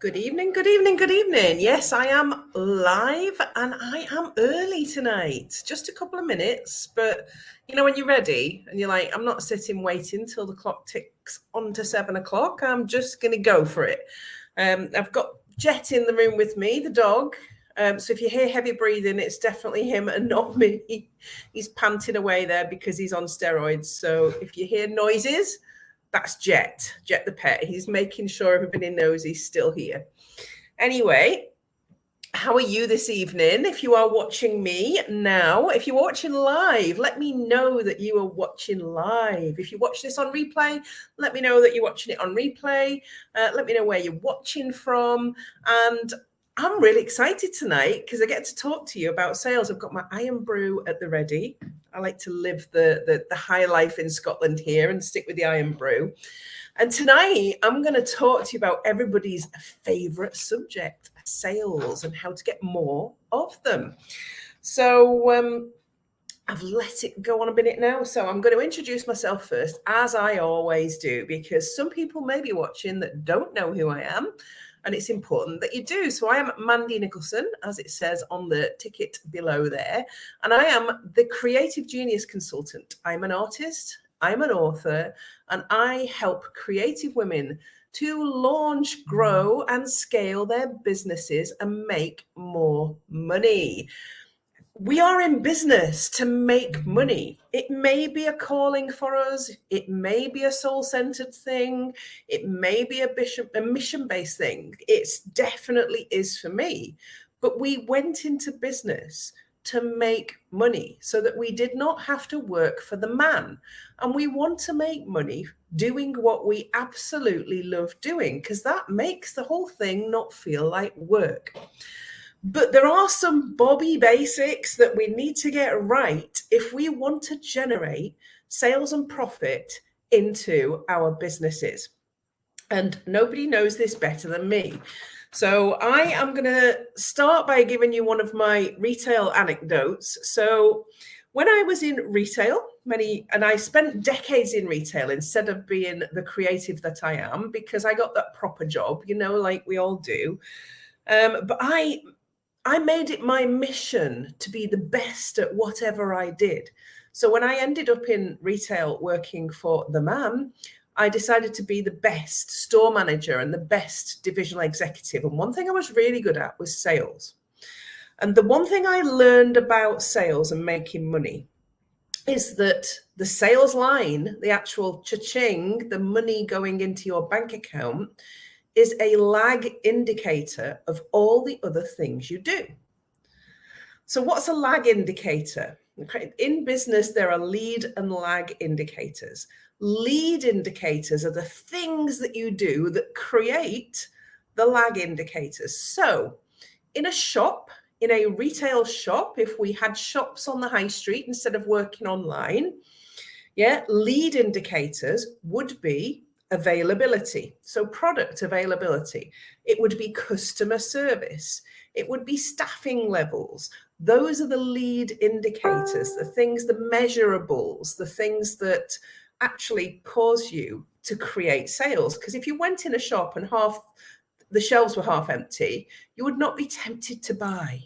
Good evening, good evening, good evening. Yes, I am live and I am early tonight. Just a couple of minutes, but you know, when you're ready and you're like, I'm not sitting waiting till the clock ticks on to 7 o'clock. I'm just going to go for it. I've got Jet in the room with me, the dog. So if you hear heavy breathing, it's definitely him and not me. He's panting away there because he's on steroids. So if you hear noises, that's Jet the pet. He's making sure everybody knows he's still here. Anyway, how are you this evening? If you are watching me now, if you're watching live, let me know that you are watching live. If you watch this on replay, let me know that you're watching it on replay. Let me know where you're watching from. And I'm really excited tonight because I get to talk to you about sales. I've got my iron brew at the ready. I like to live the high life in Scotland here and stick with the iron brew. And tonight I'm going to talk to you about everybody's favorite subject, sales, and how to get more of them. So I've let it go on a minute now. So I'm going to introduce myself first, as I always do, because some people may be watching that don't know who I am. And it's important that you do. So I am Mandy Nicholson, as it says on the ticket below there. And I am the Creative Genius Consultant. I'm an artist, I'm an author, and I help creative women to launch, grow, and scale their businesses and make more money. We are in business to make money. It may be a calling for us. It may be a soul-centered thing. It may be a mission-based thing. It definitely is for me. But we went into business to make money so that we did not have to work for the man. And we want to make money doing what we absolutely love doing, because that makes the whole thing not feel like work. But there are some Bobby basics that we need to get right if we want to generate sales and profit into our businesses. And nobody knows this better than me. So I am going to start by giving you one of my retail anecdotes. So when I was in retail, and I spent decades in retail instead of being the creative that I am, because I got that proper job, you know, like we all do. But I made it my mission to be the best at whatever I did. So when I ended up in retail working for the man, I decided to be the best store manager and the best divisional executive. And one thing I was really good at was sales. And the one thing I learned about sales and making money is that the sales line, the actual cha-ching, the money going into your bank account, is a lag indicator of all the other things you do. So what's a lag indicator? Okay. In business, there are lead and lag indicators. Lead indicators are the things that you do that create the lag indicators. So in a shop, in a retail shop, if we had shops on the high street instead of working online, lead indicators would be availability. So product availability. It would be customer service. It would be staffing levels. Those are the lead indicators, the things, the measurables, the things that actually cause you to create sales. Because if you went in a shop and the shelves were half empty, you would not be tempted to buy.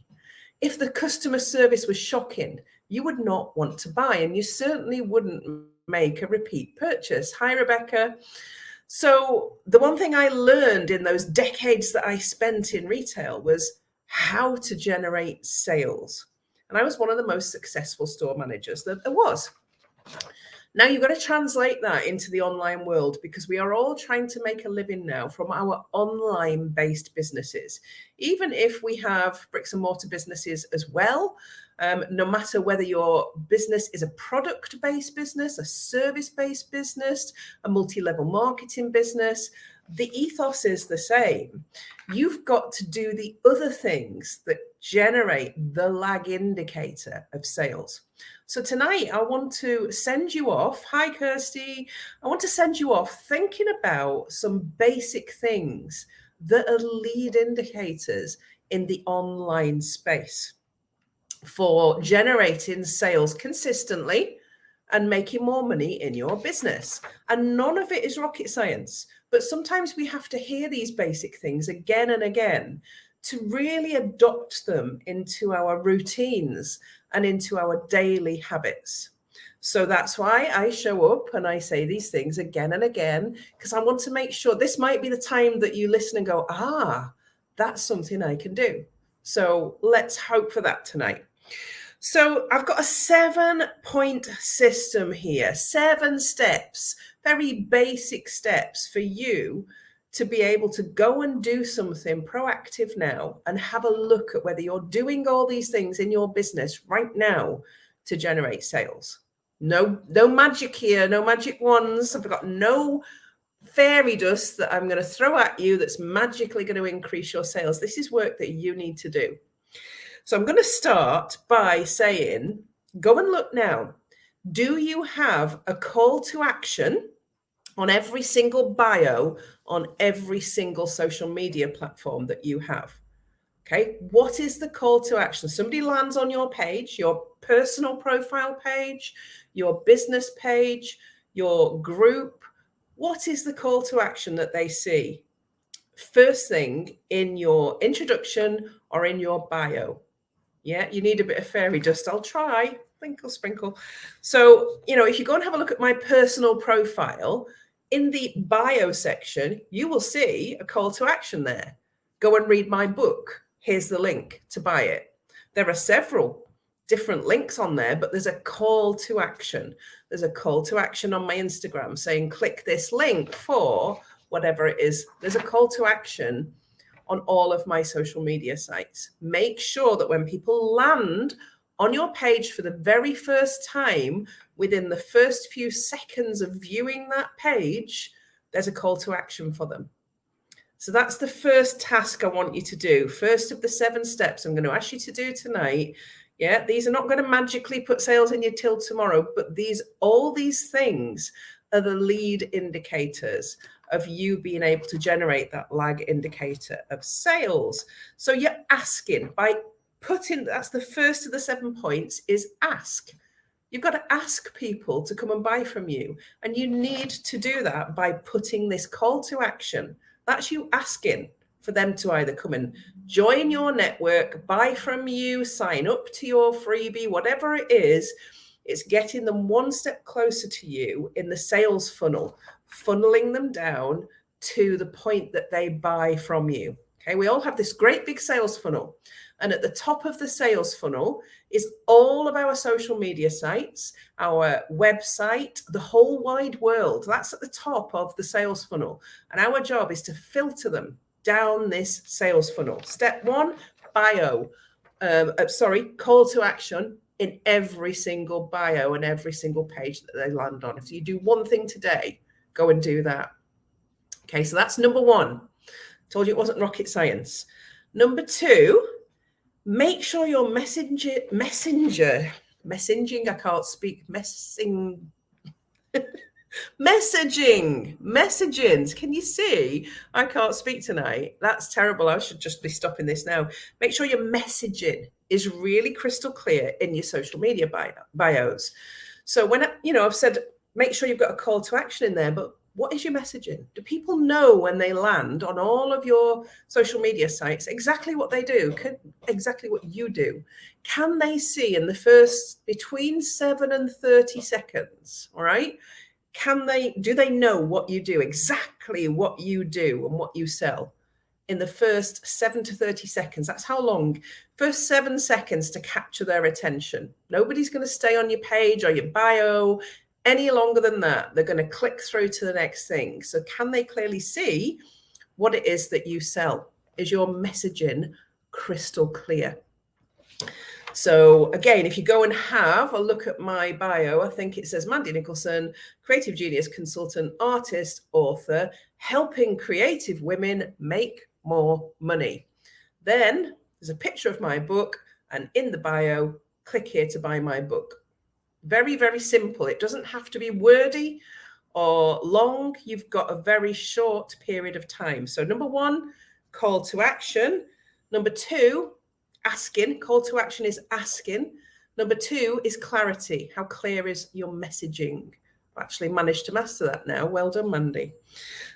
If the customer service was shocking, you would not want to buy, and you certainly wouldn't make a repeat purchase. Hi, Rebecca. So the one thing I learned in those decades that I spent in retail was how to generate sales. And I was one of the most successful store managers that there was. Now you've got to translate that into the online world, because we are all trying to make a living now from our online based businesses. Even if we have bricks and mortar businesses as well, no matter whether your business is a product based business, a service based business, a multi-level marketing business, the ethos is the same. You've got to do the other things that generate the lag indicator of sales. So tonight I want to send you off. Hi, Kirsty. I want to send you off thinking about some basic things that are lead indicators in the online space for generating sales consistently and making more money in your business. And none of it is rocket science. But sometimes we have to hear these basic things again and again to really adopt them into our routines and into our daily habits. So that's why I show up and I say these things again and again, because I want to make sure this might be the time that you listen and go, that's something I can do. So let's hope for that tonight. So I've got a 7-point system here, 7 steps, very basic steps for you to be able to go and do something proactive now and have a look at whether you're doing all these things in your business right now to generate sales. No magic here, no magic wands. I've got no fairy dust that I'm going to throw at you that's magically going to increase your sales. This is work that you need to do. So I'm going to start by saying, go and look now. Do you have a call to action on every single bio on every single social media platform that you have? Okay, what is the call to action? Somebody lands on your page, your personal profile page, your business page, your group. What is the call to action that they see? First thing in your introduction or in your bio. Yeah, you need a bit of fairy dust. I'll try. Sprinkle, sprinkle. So, if you go and have a look at my personal profile, in the bio section, you will see a call to action there. Go and read my book. Here's the link to buy it. There are several different links on there, but there's a call to action. There's a call to action on my Instagram saying, click this link for whatever it is. There's a call to action on all of my social media sites. Make sure that when people land on your page for the very first time, within the first few seconds of viewing that page, there's a call to action for them. So that's the first task I want you to do. First of the 7 steps I'm going to ask you to do tonight. Yeah, these are not going to magically put sales in you till tomorrow, but all these things are the lead indicators of you being able to generate that lag indicator of sales. So you're asking by putting, that's the first of the 7 points, is ask. You've got to ask people to come and buy from you. And you need to do that by putting this call to action. That's you asking for them to either come and join your network, buy from you, sign up to your freebie, whatever it is. It's getting them one step closer to you in the sales funnel, funneling them down to the point that they buy from you. Okay, we all have this great big sales funnel. And at the top of the sales funnel is all of our social media sites, our website, the whole wide world. That's at the top of the sales funnel. And our job is to filter them down this sales funnel. Step 1, bio. Call to action in every single bio and every single page that they land on. If you do one thing today, go and do that. Okay, so that's number 1. Told you it wasn't rocket science. Number 2, make sure your messaging, I can't speak, messaging. Can you see? I can't speak tonight. That's terrible. I should just be stopping this now. Make sure your messaging is really crystal clear in your social media bios. So when, I've said, make sure you've got a call to action in there, but what is your messaging? Do people know when they land on all of your social media sites exactly what they do, exactly what you do? Can they see in the first between 7 and 30 seconds, all right? Do they know what you do, exactly what you do and what you sell in the first 7 to 30 seconds? That's how long. First 7 seconds to capture their attention. Nobody's going to stay on your page or your bio any longer than that. They're going to click through to the next thing. So can they clearly see what it is that you sell? Is your messaging crystal clear? So again, if you go and have a look at my bio, I think it says Mandy Nicholson, creative genius, consultant, artist, author, helping creative women make more money. Then there's a picture of my book, and in the bio, click here to buy my book. Very, very simple. It doesn't have to be wordy or long. You've got a very short period of time. So number 1, call to action. Number 2, asking. Call to action is asking. Number 2 is clarity. How clear is your messaging? actually managed to master that now. Well done, Mandy.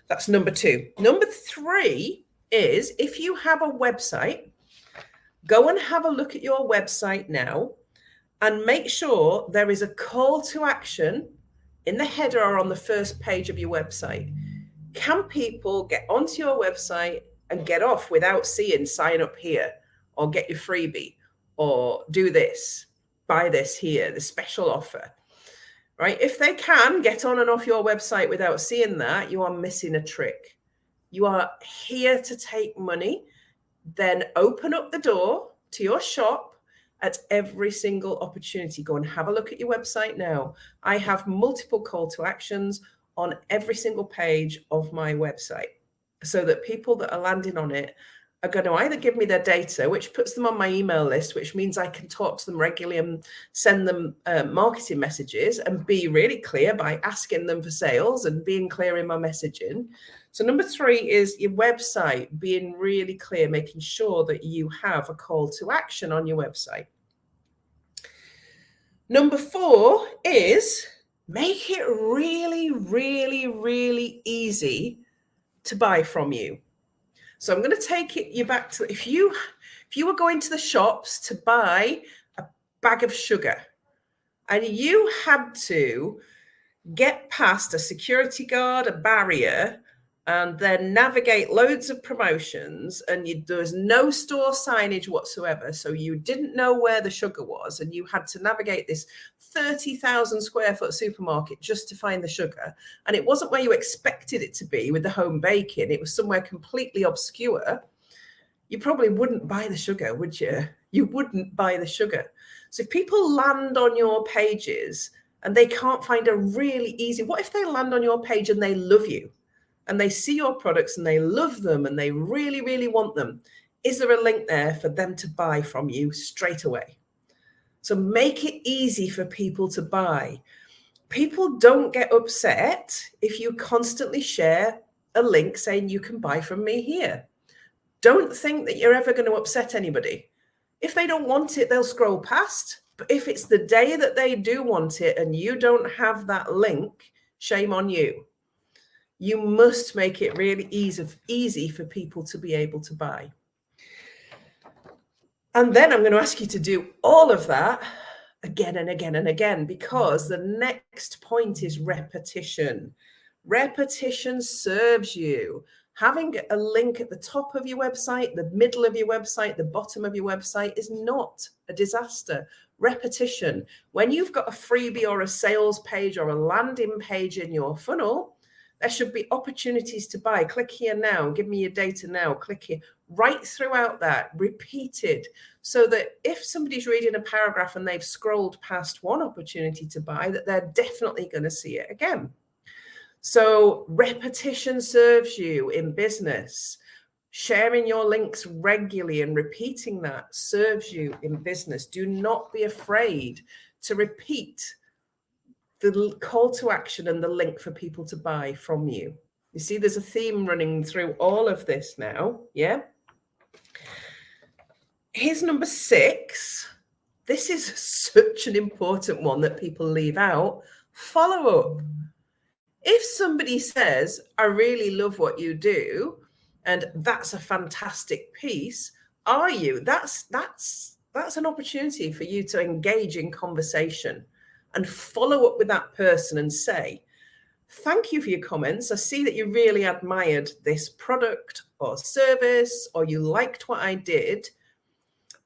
That's number 2. Number 3 is, if you have a website, go and have a look at your website now and make sure there is a call to action in the header or on the first page of your website. Can people get onto your website and get off without seeing sign up here, or get your freebie, or do this, buy this here, the special offer, right? If they can get on and off your website without seeing that, you are missing a trick. You are here to take money, then open up the door to your shop at every single opportunity. Go and have a look at your website now. I have multiple call to actions on every single page of my website, so that people that are landing on it are going to either give me their data, which puts them on my email list, which means I can talk to them regularly and send them marketing messages and be really clear by asking them for sales and being clear in my messaging. So number 3 is your website, being really clear, making sure that you have a call to action on your website. Number 4 is make it really, really, really easy to buy from you. So I'm going to take you back to, if you were going to the shops to buy a bag of sugar and you had to get past a security guard, a barrier, and then navigate loads of promotions, and there was no store signage whatsoever, so you didn't know where the sugar was, and you had to navigate this 30,000 square foot supermarket just to find the sugar, and it wasn't where you expected it to be with the home baking, it was somewhere completely obscure, you probably wouldn't buy the sugar, would you? You wouldn't buy the sugar. So if people land on your pages and they can't find a really easy, what if they land on your page and they love you? And they see your products and they love them and they really, really want them? Is there a link there for them to buy from you straight away? So make it easy for people to buy. People don't get upset if you constantly share a link saying you can buy from me here. Don't think that you're ever going to upset anybody. If they don't want it, they'll scroll past. But if it's the day that they do want it and you don't have that link, shame on you. You must make it really easy for people to be able to buy. And then I'm going to ask you to do all of that again and again and again, because the next point is repetition. Repetition serves you. Having a link at the top of your website, the middle of your website, the bottom of your website is not a disaster. Repetition. When you've got a freebie or a sales page or a landing page in your funnel, there should be opportunities to buy. Click here now, give me your data now, click here. Right throughout that, repeated, so that if somebody's reading a paragraph and they've scrolled past one opportunity to buy, that they're definitely going to see it again. So repetition serves you in business. Sharing your links regularly and repeating that serves you in business. Do not be afraid to repeat the call to action and the link for people to buy from you. You see, there's a theme running through all of this now. Yeah. Here's number 6. This is such an important one that people leave out. Follow up. If somebody says, I really love what you do, and that's a fantastic piece, are you? That's an opportunity for you to engage in conversation and follow up with that person and say, thank you for your comments. I see that you really admired this product or service, or you liked what I did.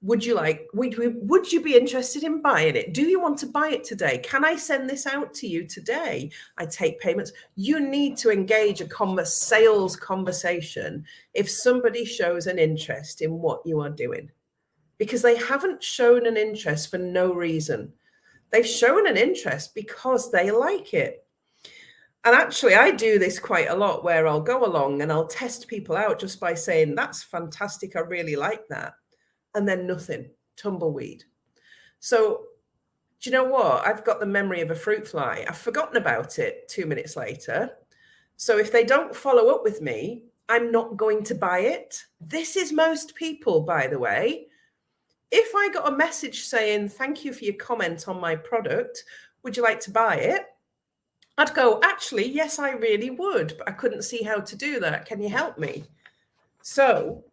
Would you be interested in buying it? Do you want to buy it today? Can I send this out to you today? I take payments. You need to engage a sales conversation if somebody shows an interest in what you are doing, because they haven't shown an interest for no reason. They've shown an interest because they like it. And actually, I do this quite a lot, where I'll go along and I'll test people out just by saying, that's fantastic, I really like that. And then nothing, tumbleweed. So do you know what? I've got the memory of a fruit fly. I've forgotten about it 2 minutes later. So if they don't follow up with me, I'm not going to buy it. This is most people, by the way. If I got a message saying, thank you for your comment on my product, would you like to buy it? I'd go, actually, yes, I really would, but I couldn't see how to do that. Can you help me? So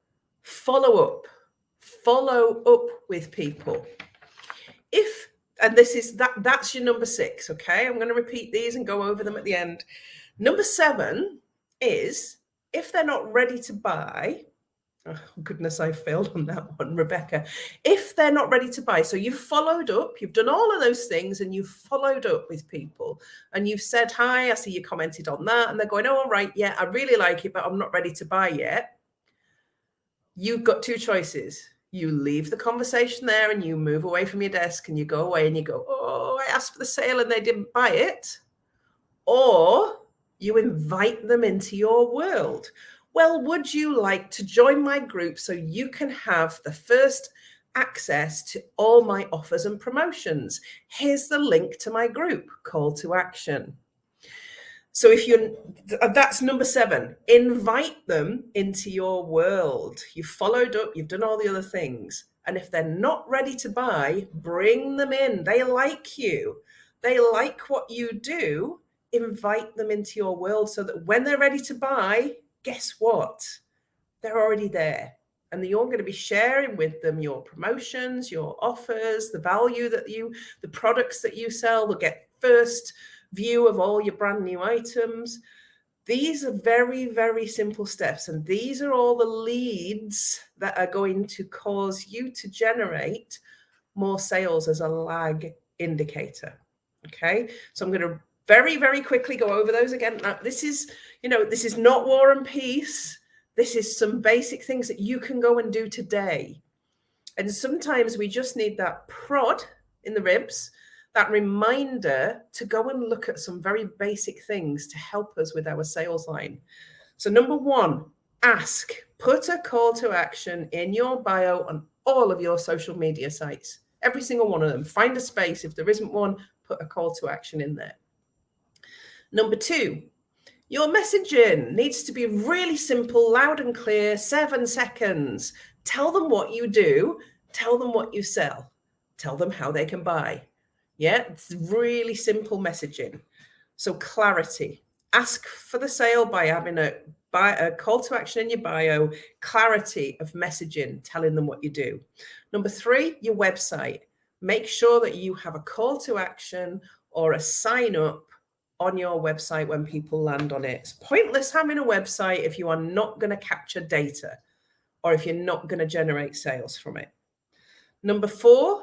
follow up with people. And that's your number 6. Okay. I'm going to repeat these and go over them at the end. Number 7 is, if they're not ready to buy, oh goodness, I failed on that one, Rebecca. If they're not ready to buy, so you've followed up, you've done all of those things and you've followed up with people and you've said, hi, I see you commented on that. And they're going, oh, all right, yeah, I really like it, but I'm not ready to buy yet. You've got 2 choices. You leave the conversation there and you move away from your desk and you go away and you go, oh, I asked for the sale and they didn't buy it. Or you invite them into your world. Well, would you like to join my group so you can have the first access to all my offers and promotions? Here's the link to my group, call to action. So that's number 7, invite them into your world. You've followed up, you've done all the other things. And if they're not ready to buy, bring them in. They like you. They like what you do. Invite them into your world so that when they're ready to buy, guess what? They're already there. And you're going to be sharing with them your promotions, your offers, the value the products that you sell. They'll get first view of all your brand new items. These are very, very simple steps. And these are all the leads that are going to cause you to generate more sales as a lag indicator. Okay. So I'm going to very, very quickly go over those again. Now, this is not War and Peace. This is some basic things that you can go and do today. And sometimes we just need that prod in the ribs, that reminder to go and look at some very basic things to help us with our sales line. So number 1, put a call to action in your bio on all of your social media sites, every single one of them. Find a space. If there isn't one, put a call to action in there. Number 2, your messaging needs to be really simple, loud and clear, 7 seconds. Tell them what you do. Tell them what you sell. Tell them how they can buy. Yeah, it's really simple messaging. So clarity. Ask for the sale by having a call to action in your bio, clarity of messaging, telling them what you do. Number 3, your website. Make sure that you have a call to action or a sign up on your website when people land on it. It's pointless having a website if you are not going to capture data or if you're not going to generate sales from it. Number 4,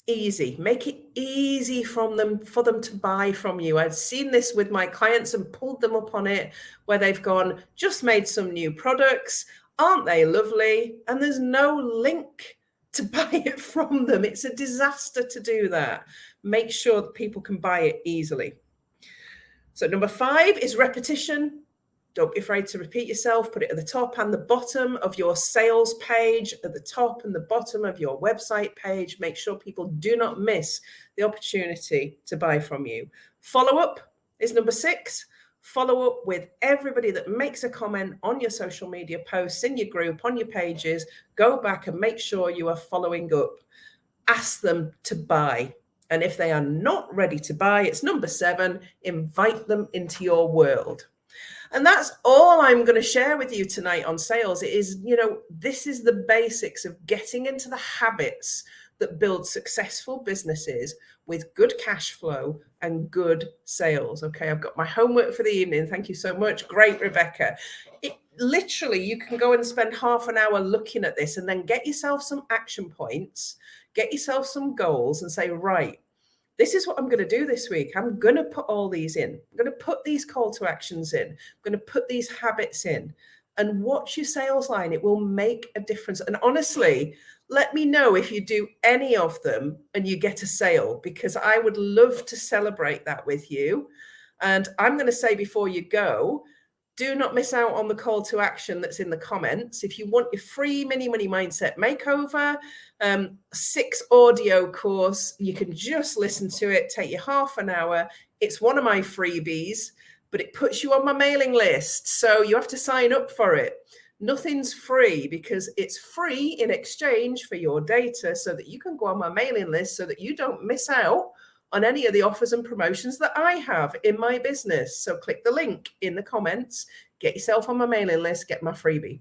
easy. Make it easy for them to buy from you. I've seen this with my clients and pulled them up on it where they've gone, just made some new products. Aren't they lovely? And there's no link to buy it from them. It's a disaster to do that. Make sure that people can buy it easily. So number 5 is repetition. Don't be afraid to repeat yourself. Put it at the top and the bottom of your sales page, at the top and the bottom of your website page. Make sure people do not miss the opportunity to buy from you. Follow up is number 6. Follow up with everybody that makes a comment on your social media posts, in your group, on your pages. Go back and make sure you are following up. Ask them to buy. And if they are not ready to buy, it's number 7, invite them into your world. And that's all I'm going to share with you tonight on sales. It is, this is the basics of getting into the habits that build successful businesses with good cash flow and good sales. Okay, I've got my homework for the evening. Thank you so much. Great, Rebecca. Literally, you can go and spend half an hour looking at this and then get yourself some action points, get yourself some goals and say, right, this is what I'm going to do this week. I'm going to put all these in. I'm going to put these call to actions in. I'm going to put these habits in and watch your sales line. It will make a difference. And honestly, let me know if you do any of them and you get a sale, because I would love to celebrate that with you. And I'm going to say before you go, do not miss out on the call to action that's in the comments. If you want your free mini money mindset makeover, 6 audio course, you can just listen to it, take you half an hour. It's one of my freebies, but it puts you on my mailing list. So you have to sign up for it. Nothing's free because it's free in exchange for your data so that you can go on my mailing list so that you don't miss out on any of the offers and promotions that I have in my business. So click the link in the comments, get yourself on my mailing list, get my freebie.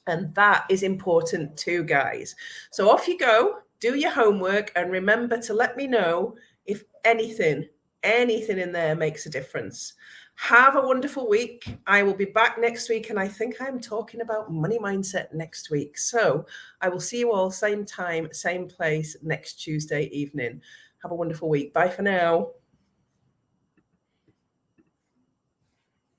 And that is important too, guys. So off you go, do your homework, and remember to let me know if anything in there makes a difference. Have a wonderful week. I will be back next week, and I think I'm talking about money mindset next week. So I will see you all same time, same place next Tuesday evening. Have a wonderful week. Bye for now.